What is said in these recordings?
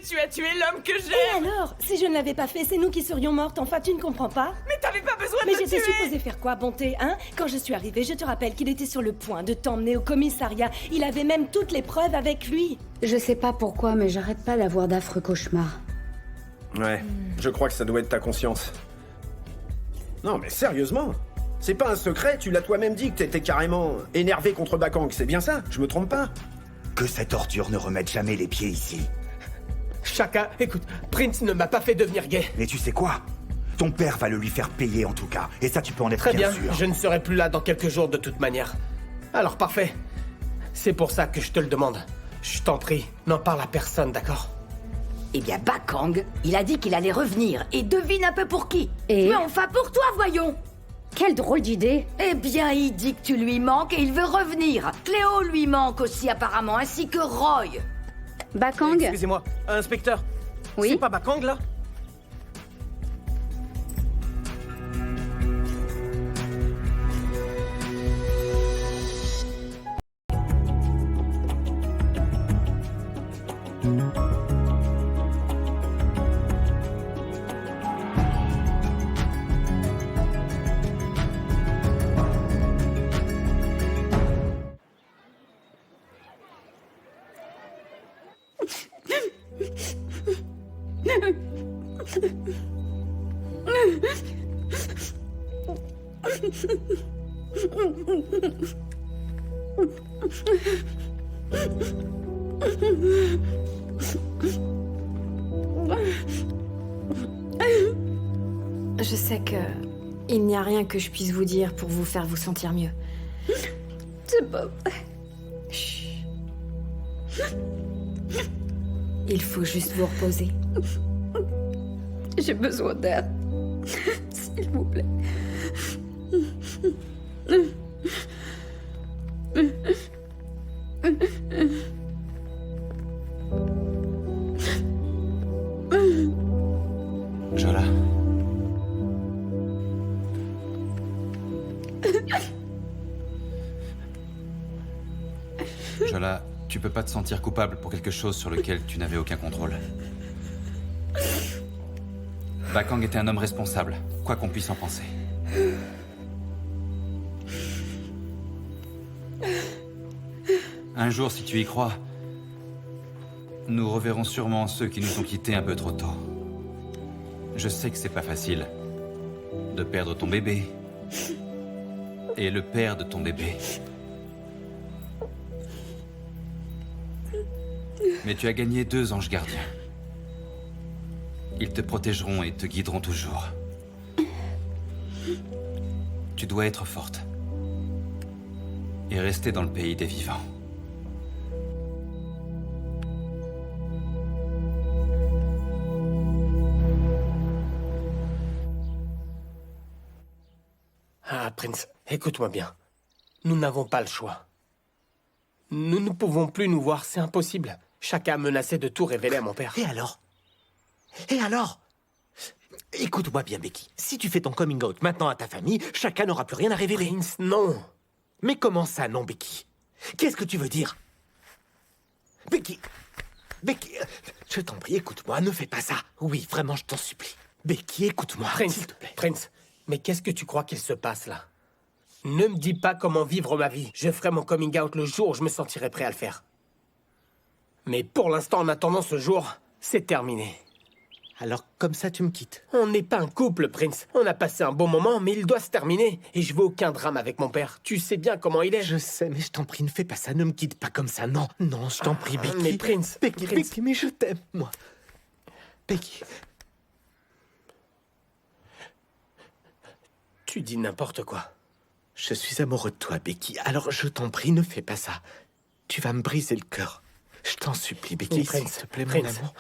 tu as tué l'homme que Et j'aime. alors? Si je ne l'avais pas fait, c'est nous qui serions mortes. Enfin, tu ne comprends pas? Mais t'avais pas besoin Mais de le j'étais tuer. supposée faire quoi, Bonté, hein? Quand je suis arrivée, je te rappelle qu'il était sur le point de t'emmener au commissariat. Il avait même toutes les preuves avec lui. Je sais pas pourquoi, mais j'arrête pas d'avoir d'affreux cauchemars. Ouais, je crois que ça doit être ta conscience. Non, mais sérieusement, c'est pas un secret, tu l'as toi-même dit que t'étais carrément énervé contre Bakang, c'est bien ça? Je me trompe pas? Que cette ordure ne remette jamais les pieds ici. Chaka, écoute, Prince ne m'a pas fait devenir gay. Mais tu sais quoi? Ton père va le lui faire payer en tout cas, et ça tu peux en être Très bien, sûr. je ne serai plus là dans quelques jours de toute manière. Alors parfait. C'est pour ça que je te le demande. Je t'en prie, n'en parle à personne, d'accord? Eh bien, Bakang, il a dit qu'il allait revenir. Et devine un peu pour qui. Et Mais enfin pour toi, voyons. quelle drôle d'idée! Eh bien, il dit que tu lui manques et il veut revenir. Cléo lui manque aussi apparemment, ainsi que Roy. Bakang? Excusez-moi, inspecteur. Oui? C'est pas Bakang, là? Je sais que il n'y a rien que je puisse vous dire pour vous faire vous sentir mieux. C'est pas vrai. Chut. Il faut juste vous reposer. J'ai besoin d'aide. S'il vous plaît. Jola. Jola, tu peux pas te sentir coupable pour quelque chose sur lequel tu n'avais aucun contrôle. Bakang était un homme responsable, quoi qu'on puisse en penser. Un jour, si tu y crois, nous reverrons sûrement ceux qui nous ont quittés un peu trop tôt. Je sais que c'est pas facile de perdre ton bébé et le père de ton bébé. Mais tu as gagné 2 anges gardiens. Ils te protégeront et te guideront toujours. Tu dois être forte et rester dans le pays des vivants. Ah, Prince, écoute-moi bien. Nous n'avons pas le choix. Nous ne pouvons plus nous voir, c'est impossible. Chacun a menacé de tout révéler à mon père. Et alors? Et alors? Écoute-moi bien, Becky. Si tu fais ton coming out maintenant à ta famille, chacun n'aura plus rien à révéler. Prince, non. Mais comment ça, non, Becky? Qu'est-ce que tu veux dire? Becky! Becky, je t'en prie, écoute-moi, ne fais pas ça. Oui, vraiment, je t'en supplie. Becky, écoute-moi, Prince, s'il te plaît. Prince, mais qu'est-ce que tu crois qu'il se passe là? Ne me dis pas comment vivre ma vie. Je ferai mon coming out le jour où je me sentirai prêt à le faire. Mais pour l'instant, en attendant ce jour, c'est terminé. Alors, comme ça, tu me quittes. On n'est pas un couple, Prince. On a passé un bon moment, mais il doit se terminer. Et je veux aucun drame avec mon père. Tu sais bien comment il est. Je sais, mais je t'en prie, ne fais pas ça, ne me quitte pas comme ça. Non, non, je t'en prie, Becky. Mais Prince, Becky, Prince. Becky, mais je t'aime, moi. Becky. Tu dis n'importe quoi. Je suis amoureux de toi, Becky. Alors, je t'en prie, ne fais pas ça. Tu vas me briser le cœur. Je t'en supplie, Becky, Mais s'il Prince, te plaît, mon Prince. amour.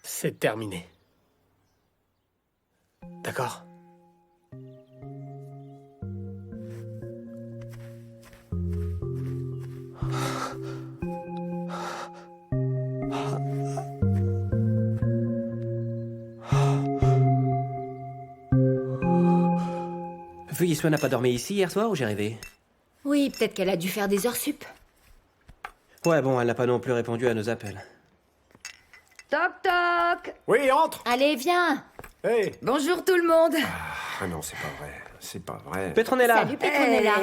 C'est terminé. D'accord? Yiswa n'a pas dormi ici hier soir ou j'ai rêvé? Oui, peut-être qu'elle a dû faire des heures sup. Ouais, bon, elle n'a pas non plus répondu à nos appels. Toc toc. Oui, entre. Allez, viens. Hey. Bonjour tout le monde. Ah non, c'est pas vrai. C'est pas vrai. Petronella! Salut Petronella.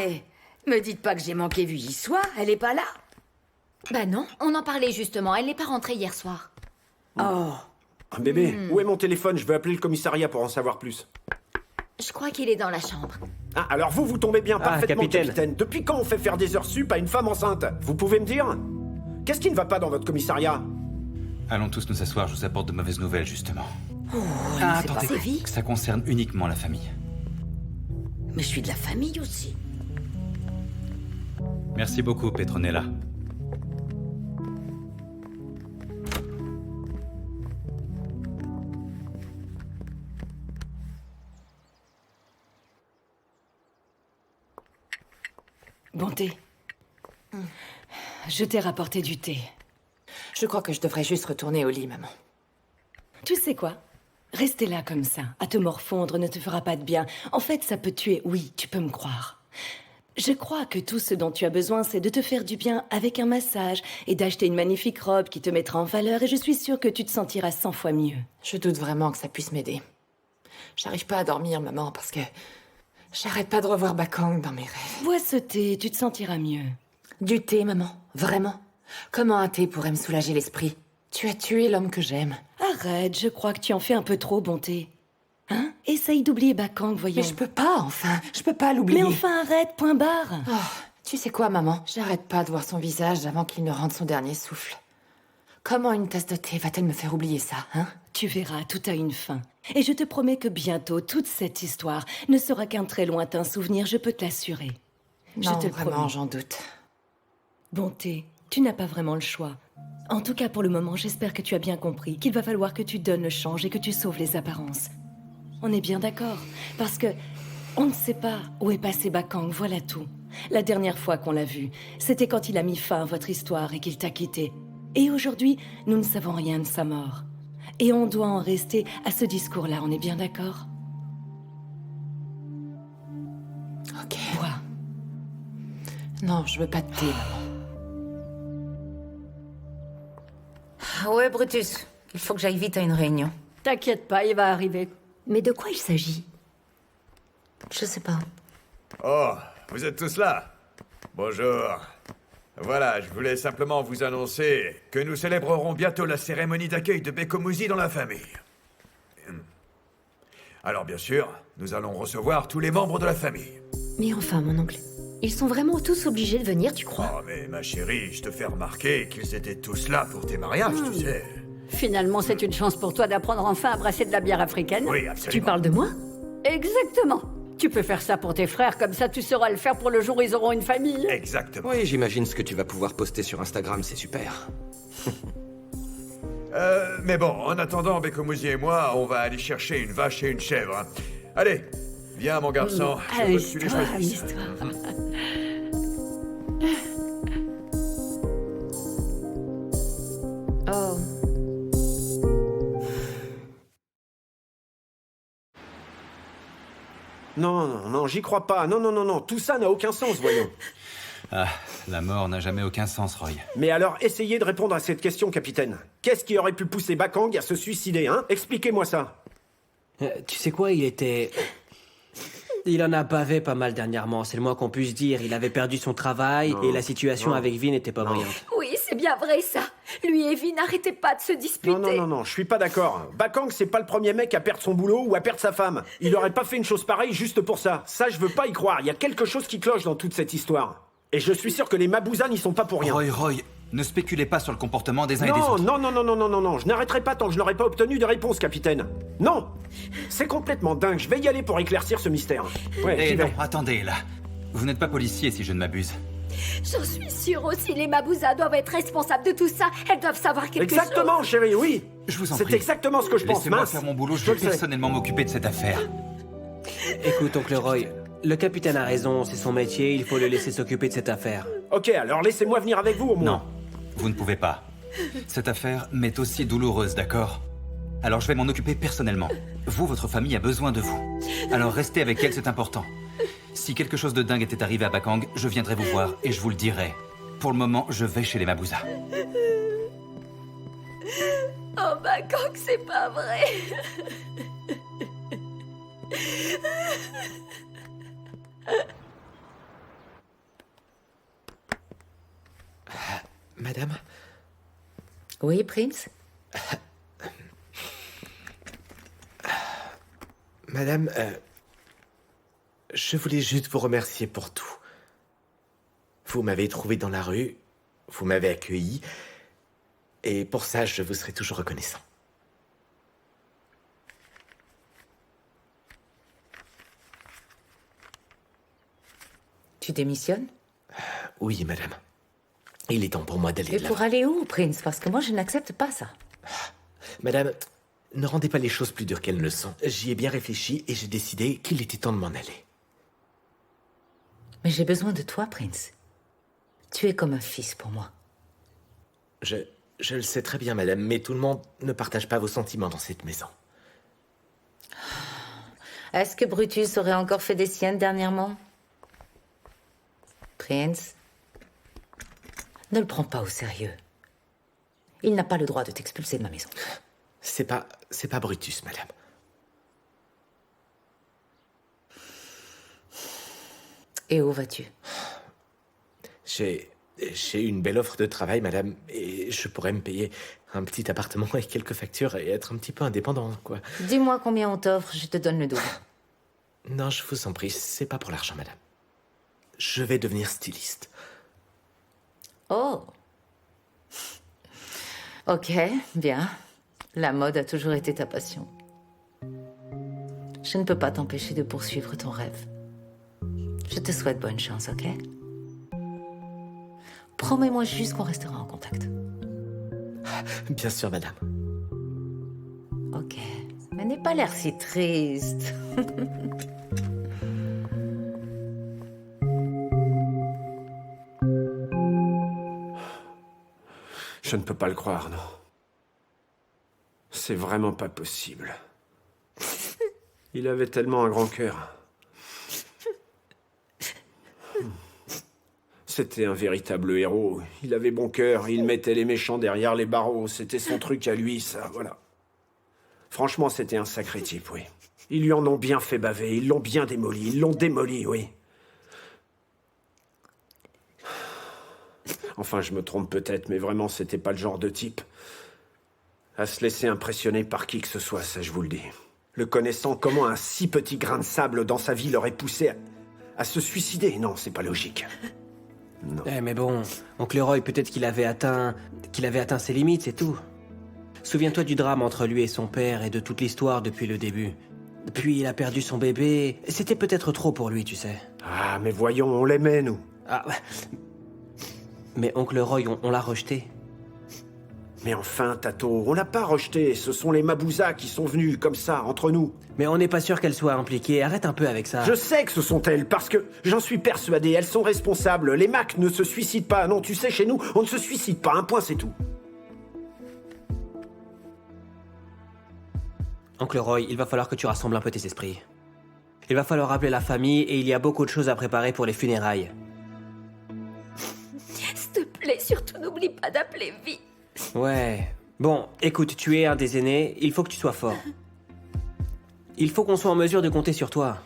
Me dites pas que j'ai manqué vu j'y sois, elle est pas là. Bah non, on en parlait justement, elle n'est pas rentrée hier soir. Oh. Bébé, où est mon téléphone? Je veux appeler le commissariat pour en savoir plus. Je crois qu'il est dans la chambre. Ah, alors vous tombez bien parfaitement, capitaine. Depuis quand on fait faire des heures sup à une femme enceinte? Vous pouvez me dire? Qu'est-ce qui ne va pas dans votre commissariat? Allons tous nous asseoir, je vous apporte de mauvaises nouvelles, justement. Attendez. Séville. Ça concerne uniquement la famille. Mais je suis de la famille aussi. Merci beaucoup, Petronella. Bonté. Je t'ai rapporté du thé. Je crois que je devrais juste retourner au lit, maman. Tu sais quoi? Rester là comme ça, à te morfondre, ne te fera pas de bien. En fait, ça peut tuer, oui, tu peux me croire. Je crois que tout ce dont tu as besoin, c'est de te faire du bien avec un massage et d'acheter une magnifique robe qui te mettra en valeur, et je suis sûre que tu te sentiras 100 fois mieux. Je doute vraiment que ça puisse m'aider. J'arrive pas à dormir, maman, parce que j'arrête pas de revoir Bakang dans mes rêves. Bois ce thé, tu te sentiras mieux. Du thé, maman, vraiment? Comment un thé pourrait me soulager l'esprit? Tu as tué l'homme que j'aime. Arrête, je crois que tu en fais un peu trop, Bonté. Hein? Essaye d'oublier Bakang, voyons. Mais je peux pas, enfin. Je peux pas l'oublier. Mais enfin, arrête, point barre. Oh, tu sais quoi, maman? J'arrête pas de voir son visage avant qu'il ne rende son dernier souffle. Comment une tasse de thé va-t-elle me faire oublier ça, hein? Tu verras, tout a une fin. Et je te promets que bientôt, toute cette histoire ne sera qu'un très lointain souvenir, je peux te l'assurer. Non, je te le vraiment, promets. j'en doute. Bonté, tu n'as pas vraiment le choix. En tout cas, pour le moment, j'espère que tu as bien compris qu'il va falloir que tu donnes le change et que tu sauves les apparences. On est bien d'accord, parce que on ne sait pas où est passé Bakang, voilà tout. La dernière fois qu'on l'a vu, c'était quand il a mis fin à votre histoire et qu'il t'a quitté. Et aujourd'hui, nous ne savons rien de sa mort. Et on doit en rester à ce discours-là, on est bien d'accord? Ok. Bois. Non, je veux pas de thé, maman. Ouais, Brutus. Il faut que j'aille vite à une réunion. T'inquiète pas, il va arriver. Mais de quoi il s'agit? Je sais pas. Oh, vous êtes tous là? Bonjour. Voilà, je voulais simplement vous annoncer que nous célébrerons bientôt la cérémonie d'accueil de Bekomuzi dans la famille. Alors bien sûr, nous allons recevoir tous les membres de la famille. Mais enfin, mon oncle, ils sont vraiment tous obligés de venir, tu crois? Oh mais ma chérie, je te fais remarquer qu'ils étaient tous là pour tes mariages, tu sais. Finalement, c'est une chance pour toi d'apprendre enfin à brasser de la bière africaine. Oui, absolument. Tu parles de moi? Exactement. Tu peux faire ça pour tes frères, comme ça tu sauras le faire pour le jour où ils auront une famille. Exactement. Oui, j'imagine ce que tu vas pouvoir poster sur Instagram, c'est super. Mais bon, en attendant, Bekomuzi et moi, on va aller chercher une vache et une chèvre. Hein. Allez, viens mon garçon, je veux que tu les choisisses. Oh. Non, j'y crois pas. Non, tout ça n'a aucun sens, voyons. Ah, la mort n'a jamais aucun sens, Roy. Mais alors, essayez de répondre à cette question, capitaine. Qu'est-ce qui aurait pu pousser Bakang à se suicider, hein? Expliquez-moi ça. Tu sais quoi, il en a bavé pas mal dernièrement, c'est le moins qu'on puisse dire. Il avait perdu son travail et la situation avec Vi n'était pas brillante. Oui, c'est bien vrai ça. Lui et Vi n'arrêtaient pas de se disputer. Non, je suis pas d'accord. Bakang, c'est pas le premier mec à perdre son boulot ou à perdre sa femme. Il aurait pas fait une chose pareille juste pour ça. Ça, je veux pas y croire. Il y a quelque chose qui cloche dans toute cette histoire. Et je suis sûr que les Mabouza n'y sont pas pour rien. Roy, ne spéculez pas sur le comportement des uns et des autres. Non, je n'arrêterai pas tant que je n'aurai pas obtenu de réponse, capitaine. Non! C'est complètement dingue, je vais y aller pour éclaircir ce mystère. Ouais, j'y vais. Non, attendez, là. Vous n'êtes pas policier, si je ne m'abuse. J'en suis sûre aussi, les Mabouza doivent être responsables de tout ça. Elles doivent savoir quelque chose. Exactement, chérie, oui. Je vous en prie. C'est exactement ce que je pense, Laissez-moi mince. faire mon boulot, je vais personnellement m'occuper de cette affaire. Écoute, oncle Roy, le capitaine a raison, c'est son métier, il faut le laisser s'occuper de cette affaire. Ok, alors laissez-moi venir avec vous au moins. Non, vous ne pouvez pas. Cette affaire m'est aussi douloureuse, d'accord? Alors je vais m'en occuper personnellement. Vous, votre famille a besoin de vous. Alors restez avec elle, c'est important. Si quelque chose de dingue était arrivé à Bakang, je viendrai vous voir et je vous le dirai. Pour le moment, je vais chez les Mabouza. Oh, Bangkok, c'est pas vrai. Madame? Oui, Prince? Madame, je voulais juste vous remercier pour tout. Vous m'avez trouvé dans la rue, vous m'avez accueilli, et pour ça, je vous serai toujours reconnaissant. Tu démissionnes? Oui, madame. Il est temps pour moi d'aller Et de pour l'avant. aller où, Prince? Parce que moi, je n'accepte pas ça. Madame, ne rendez pas les choses plus dures qu'elles ne sont. J'y ai bien réfléchi et j'ai décidé qu'il était temps de m'en aller. Mais j'ai besoin de toi, Prince. Tu es comme un fils pour moi. Je le sais très bien, madame, mais tout le monde ne partage pas vos sentiments dans cette maison. Est-ce que Brutus aurait encore fait des siennes dernièrement? Prince, ne le prends pas au sérieux. Il n'a pas le droit de t'expulser de ma maison. C'est pas Brutus, madame. Et où vas-tu? J'ai une belle offre de travail, madame, et je pourrais me payer un petit appartement et quelques factures et être un petit peu indépendant, quoi. Dis-moi combien on t'offre, je te donne le double. Non, je vous en prie, c'est pas pour l'argent, madame. Je vais devenir styliste. Oh. Ok, bien. La mode a toujours été ta passion. Je ne peux pas t'empêcher de poursuivre ton rêve. Je te souhaite bonne chance, ok? Promets-moi juste qu'on restera en contact. Bien sûr, madame. Ok. Mais n'aie pas l'air si triste. Je ne peux pas le croire, non. C'est vraiment pas possible. Il avait tellement un grand cœur. C'était un véritable héros. Il avait bon cœur, il mettait les méchants derrière les barreaux. C'était son truc à lui, ça, voilà. Franchement, c'était un sacré type, oui. Ils lui en ont bien fait baver, ils l'ont bien démoli, ils l'ont démoli, oui. Enfin, je me trompe peut-être, mais vraiment, c'était pas le genre de type à se laisser impressionner par qui que ce soit, ça je vous le dis. Le connaissant, comment un si petit grain de sable dans sa vie l'aurait poussé à se suicider? Non, c'est pas logique. Non. Mais bon, Oncle Roy, peut-être qu'il avait atteint ses limites, c'est tout. Souviens-toi du drame entre lui et son père et de toute l'histoire depuis le début. Puis il a perdu son bébé. C'était peut-être trop pour lui, tu sais. Ah, mais voyons, on l'aimait, nous. Ah, mais Oncle Roy, on l'a rejeté. Mais enfin, Tato, on l'a pas rejeté. Ce sont les Mabouza qui sont venus, comme ça, entre nous. Mais on n'est pas sûr qu'elle soit impliquée. Arrête un peu avec ça. Je sais que ce sont elles, parce que j'en suis persuadé. Elles sont responsables. Les Macs ne se suicident pas. Non, tu sais, chez nous, on ne se suicide pas. Un point, c'est tout. Oncle Roy, il va falloir que tu rassembles un peu tes esprits. Il va falloir appeler la famille et il y a beaucoup de choses à préparer pour les funérailles. S'il te plaît, surtout n'oublie pas d'appeler Vi. Ouais. Bon, écoute, tu es un des aînés, il faut que tu sois fort. Il faut qu'on soit en mesure de compter sur toi.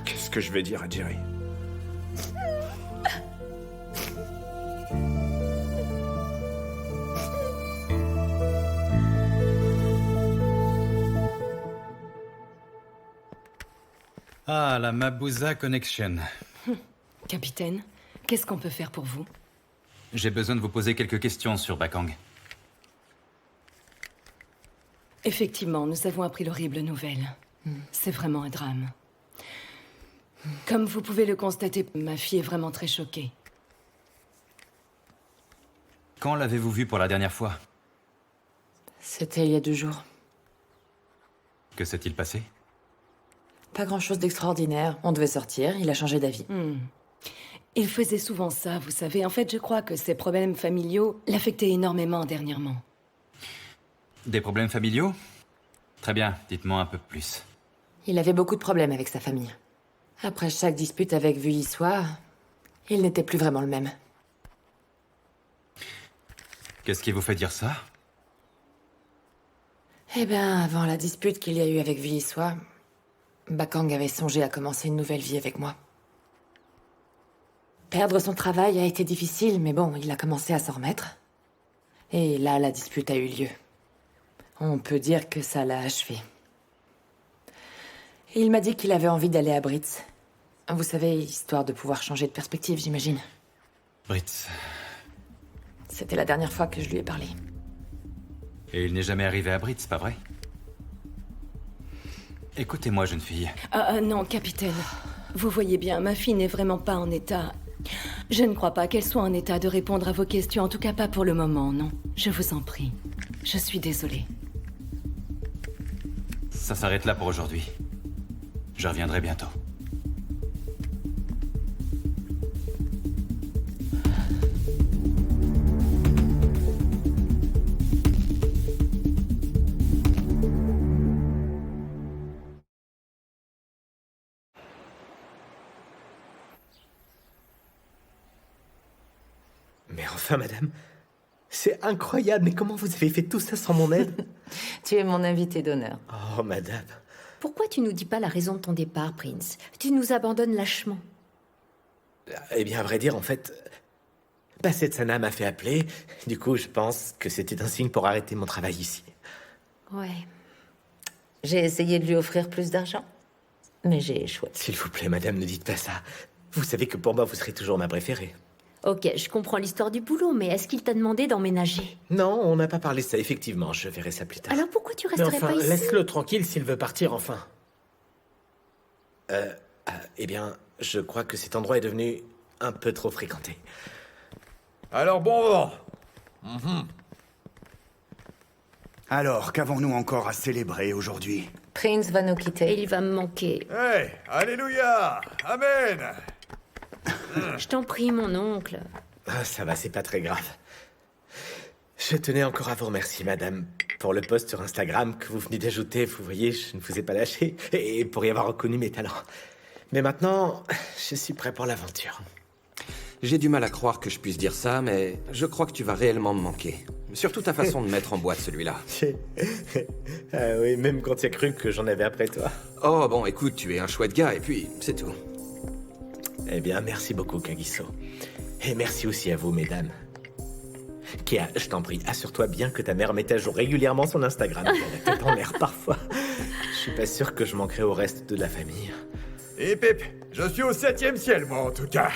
Qu'est-ce que je vais dire à Jerry? Ah, la Mabouza Connection. Capitaine, qu'est-ce qu'on peut faire pour vous? J'ai besoin de vous poser quelques questions sur Bakang. Effectivement, nous avons appris l'horrible nouvelle. C'est vraiment un drame. Comme vous pouvez le constater, ma fille est vraiment très choquée. Quand l'avez-vous vu pour la dernière fois? C'était il y a 2 jours. Que s'est-il passé? Pas grand-chose d'extraordinaire. On devait sortir, il a changé d'avis. Il faisait souvent ça, vous savez. En fait, je crois que ses problèmes familiaux l'affectaient énormément dernièrement. Des problèmes familiaux? Très bien, dites-moi un peu plus. Il avait beaucoup de problèmes avec sa famille. Après chaque dispute avec Vuillissois, il n'était plus vraiment le même. Qu'est-ce qui vous fait dire ça? Eh ben, avant la dispute qu'il y a eu avec Vuillissois, Bakang avait songé à commencer une nouvelle vie avec moi. Perdre son travail a été difficile, mais bon, il a commencé à s'en remettre. Et là, la dispute a eu lieu. On peut dire que ça l'a achevé. Et il m'a dit qu'il avait envie d'aller à Britz. Vous savez, histoire de pouvoir changer de perspective, j'imagine. Britz. C'était la dernière fois que je lui ai parlé. Et il n'est jamais arrivé à Britz, pas vrai? Écoutez-moi, jeune fille. Non, capitaine. Vous voyez bien, ma fille n'est vraiment pas en état... Je ne crois pas qu'elle soit en état de répondre à vos questions, en tout cas pas pour le moment, non. Je vous en prie. Je suis désolée. Ça s'arrête là pour aujourd'hui. Je reviendrai bientôt. Mais enfin, madame, c'est incroyable, mais comment vous avez fait tout ça sans mon aide? Tu es mon invité d'honneur. Oh, madame. Pourquoi tu nous dis pas la raison de ton départ, Prince? Tu nous abandonnes lâchement. Eh bien, à vrai dire, en fait... Setsana m'a fait appeler. Du coup, je pense que c'était un signe pour arrêter mon travail ici. Ouais. J'ai essayé de lui offrir plus d'argent, mais j'ai échoué. S'il vous plaît, madame, ne dites pas ça. Vous savez que pour moi, vous serez toujours ma préférée. Ok, je comprends l'histoire du boulot, mais est-ce qu'il t'a demandé d'emménager? Non, on n'a pas parlé de ça, effectivement. Je verrai ça plus tard. Alors pourquoi tu Mais resterais enfin, pas ici? laisse-le tranquille s'il veut partir, enfin. Eh bien, je crois que cet endroit est devenu un peu trop fréquenté. Alors bon vent. Alors, qu'avons-nous encore à célébrer aujourd'hui? Prince va nous quitter. Il va me manquer. Hey, alléluia. Amen. Je t'en prie, mon oncle. Ah, ça va, c'est pas très grave. Je tenais encore à vous remercier, madame, pour le post sur Instagram que vous venez d'ajouter. Vous voyez, je ne vous ai pas lâché, et pour y avoir reconnu mes talents. Mais maintenant, je suis prêt pour l'aventure. J'ai du mal à croire que je puisse dire ça, mais je crois que tu vas réellement me manquer. Surtout ta façon de mettre en boîte celui-là. Ah oui, même quand tu as cru que j'en avais après toi. Oh bon, écoute, tu es un chouette gars, et puis, c'est tout. Eh bien, merci beaucoup, Kagiso. Et merci aussi à vous, mesdames. Kia, je t'en prie, assure-toi bien que ta mère met à jour régulièrement son Instagram. Elle a la tête en l'air parfois. Je suis pas sûr que je manquerai au reste de la famille. Et Pip, je suis au 7e ciel, moi, en tout cas.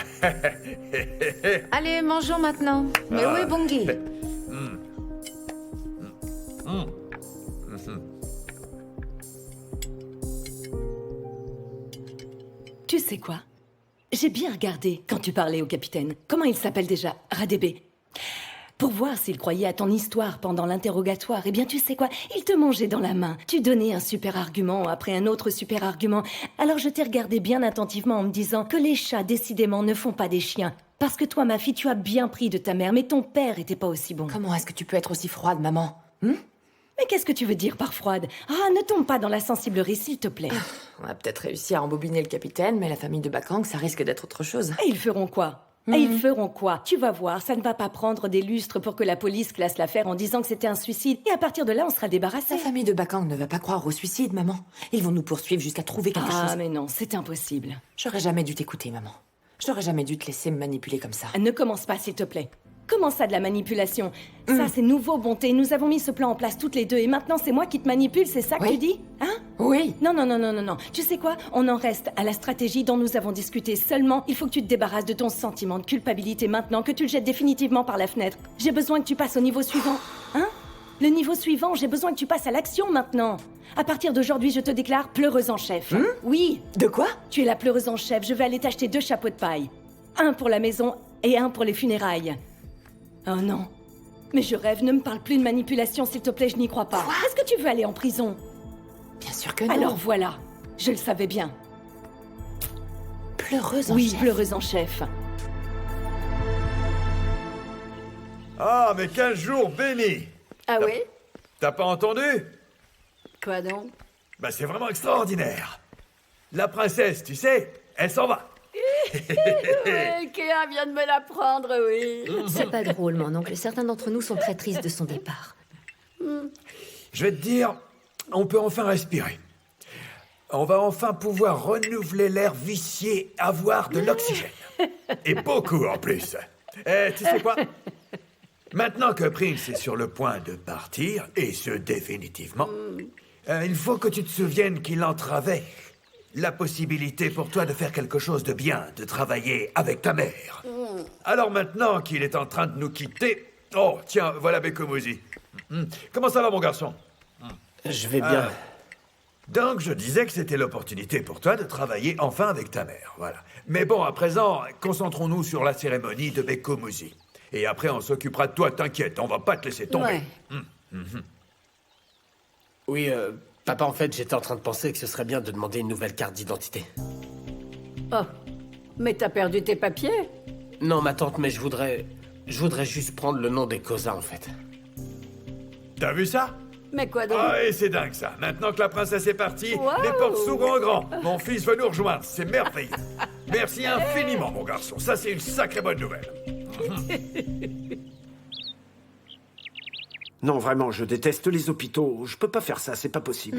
Allez, mangeons maintenant. Mais où est Bongi? Tu sais quoi? J'ai bien regardé quand tu parlais au capitaine. Comment il s'appelle déjà? Radébé. Pour voir s'il croyait à ton histoire pendant l'interrogatoire. Eh bien, tu sais quoi? Il te mangeait dans la main. Tu donnais un super argument après un autre super argument. Alors je t'ai regardé bien attentivement en me disant que les chats, décidément, ne font pas des chiens. Parce que toi, ma fille, tu as bien pris de ta mère, mais ton père était pas aussi bon. Comment est-ce que tu peux être aussi froide, maman? Mais qu'est-ce que tu veux dire par froide? Ah, ne tombe pas dans la sensiblerie, s'il te plaît. On a peut-être réussi à embobiner le capitaine, mais la famille de Bakang, ça risque d'être autre chose. Et ils feront quoi? Et ils feront quoi? Tu vas voir, ça ne va pas prendre des lustres pour que la police classe l'affaire en disant que c'était un suicide. Et à partir de là, on sera débarrassé. La famille de Bakang ne va pas croire au suicide, maman. Ils vont nous poursuivre jusqu'à trouver quelque chose. Ah, mais non, c'est impossible. J'aurais jamais dû t'écouter, maman. J'aurais jamais dû te laisser me manipuler comme ça. Ne commence pas, s'il te plaît. Comment ça, de la manipulation? Ça, c'est nouveau, Bonté. Nous avons mis ce plan en place toutes les deux et maintenant, c'est moi qui te manipule, c'est ça que tu dis? Hein? Oui. Non. Tu sais quoi? On en reste à la stratégie dont nous avons discuté. Seulement, il faut que tu te débarrasses de ton sentiment de culpabilité maintenant, que tu le jettes définitivement par la fenêtre. J'ai besoin que tu passes au niveau suivant. Hein? Le niveau suivant, j'ai besoin que tu passes à l'action maintenant. À partir d'aujourd'hui, je te déclare pleureuse en chef. Oui. De quoi? Tu es la pleureuse en chef. Je vais aller t'acheter 2 chapeaux de paille. Un pour la maison et un pour les funérailles. Oh non. Mais je rêve, ne me parle plus de manipulation, s'il te plaît, je n'y crois pas. Est-ce que tu veux aller en prison? Bien sûr que non. Alors voilà, je le savais bien. Pleureuse en chef? Oui, pleureuse en chef. Ah, mais 15 jours bénis. Ah ouais? T'as pas entendu? Quoi donc? Bah c'est vraiment extraordinaire. La princesse, tu sais, elle s'en va. Oui, Kéa vient de me l'apprendre, oui. C'est pas drôle, mon oncle. Certains d'entre nous sont très tristes de son départ. Je vais te dire, on peut enfin respirer. On va enfin pouvoir renouveler l'air vicié, avoir de l'oxygène. Et beaucoup en plus. Tu sais quoi? Maintenant que Prince est sur le point de partir, et ce définitivement, il faut que tu te souviennes qu'il entravait la possibilité pour toi de faire quelque chose de bien, de travailler avec ta mère. Alors maintenant qu'il est en train de nous quitter... Oh, tiens, voilà Bekomuzi. Comment ça va, mon garçon? Je vais bien. Donc, je disais que c'était l'opportunité pour toi de travailler enfin avec ta mère, voilà. Mais bon, à présent, concentrons-nous sur la cérémonie de Bekomuzi. Et après, on s'occupera de toi, t'inquiète, on va pas te laisser tomber. Ouais. Oui, papa, en fait, j'étais en train de penser que ce serait bien de demander une nouvelle carte d'identité. Oh, mais t'as perdu tes papiers? Non, ma tante, mais je voudrais juste prendre le nom des Kosa, en fait. T'as vu ça? Mais quoi donc? Ah, et c'est dingue, ça. Maintenant que la princesse est partie, Wow. les portes s'ouvrent en grand. Mon fils veut nous rejoindre, c'est merveilleux. Merci infiniment, mon garçon. Ça, c'est une sacrée bonne nouvelle. Non, vraiment, je déteste les hôpitaux. Je peux pas faire ça, c'est pas possible.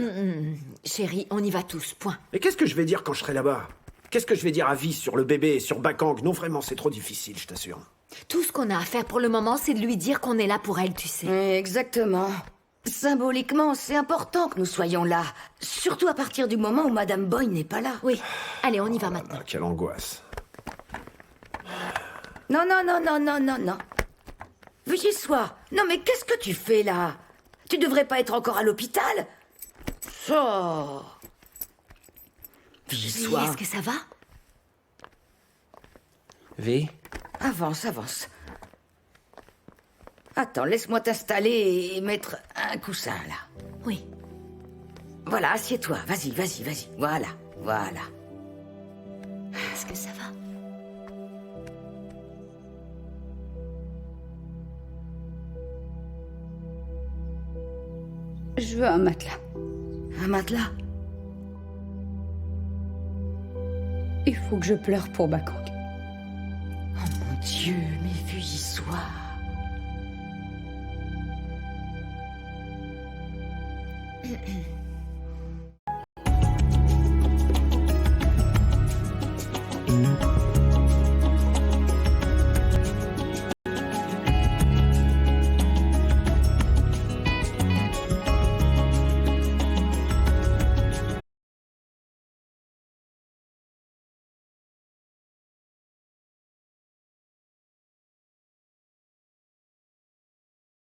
Chérie, on y va tous, point. Mais qu'est-ce que je vais dire quand je serai là-bas? Qu'est-ce que je vais dire à Vi sur le bébé et sur Bakang? Non, vraiment, c'est trop difficile, je t'assure. Tout ce qu'on a à faire pour le moment, c'est de lui dire qu'on est là pour elle, tu sais. Exactement. Symboliquement, c'est important que nous soyons là. Surtout à partir du moment où Madame Boy n'est pas là. Oui. Allez, on y va maintenant. Quelle angoisse. Non. Vigie-sois. Non, mais qu'est-ce que tu fais là? Tu devrais pas être encore à l'hôpital? Oh. Vigie-sois. Est-ce que ça va? V? Avance. Attends, laisse-moi t'installer et mettre un coussin, là. Oui. Voilà, assieds-toi. Vas-y. Voilà. Est-ce que ça va? Je veux un matelas. Un matelas? Il faut que je pleure pour Bakang. Oh mon Dieu, mais Vigie-sois. Mm-hmm.